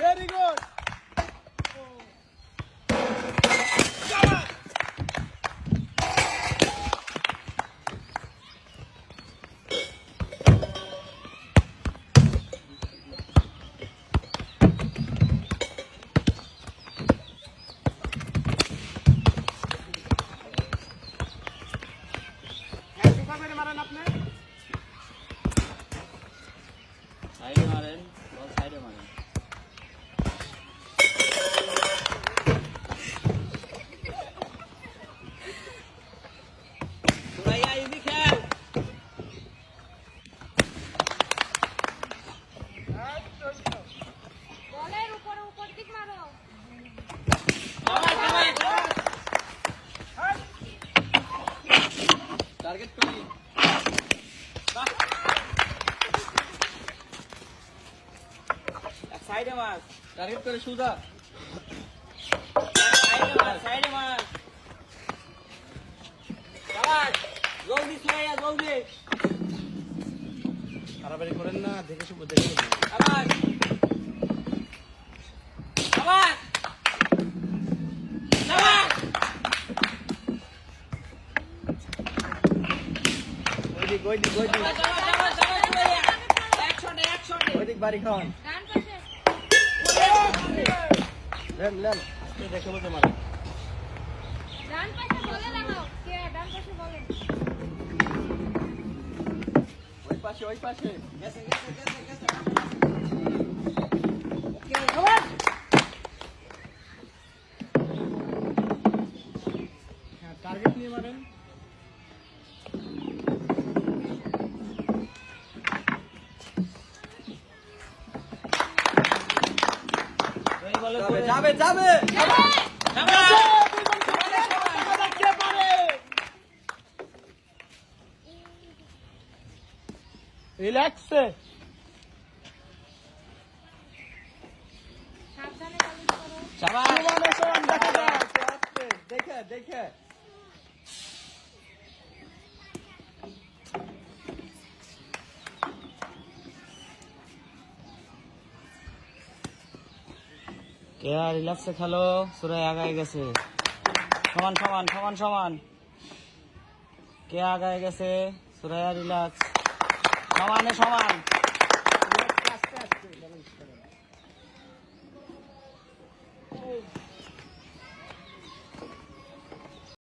Very good. সাইডে মারেন, বল সাইডে মারেন। সুরাইয়া ইজি খেল। বলের উপরে উপর দিক মারো। টার্গেট করি। সাইডে মার, টার্গেট করে সুজা। সাইডে মার, সাইডে মার। শাবাশ, জলদি সুরাইয়া জলদি। তাড়াতাড়ি করেন না, দেখে শুভ দেখে। শাবাশ, শাবাশ, শাবাশ। ওইদিক শাবাশ, শাবাশ, শাবাশ, শাবাশ, সুরাইয়া। একশনে, একশনে। ওইদিক বাড়ি খাওয়ান। ডান পাশে। লেন দেখে বলতে মারে। ডান পাশে বলে লাগাও। কে ডান পাশে বলে? ওই পাশে। গেছে, গেছে, গেছে, গেছে। ওকে, হ্যাঁ, টার্গেট নিয়ে মারেন। যাবে, যাবে। রিল্যাক্সে। সাবধানে বলিং করো। শাবাশ। সমান দেখা যায়। দেখে। কে আর রিল্যাক্সে খেলো, সুরাই আগায় গেছে। সমান সমান সমান সমান। কে আগায় গেছে, সুরাই রিল্যাক্স। সমানে সমান।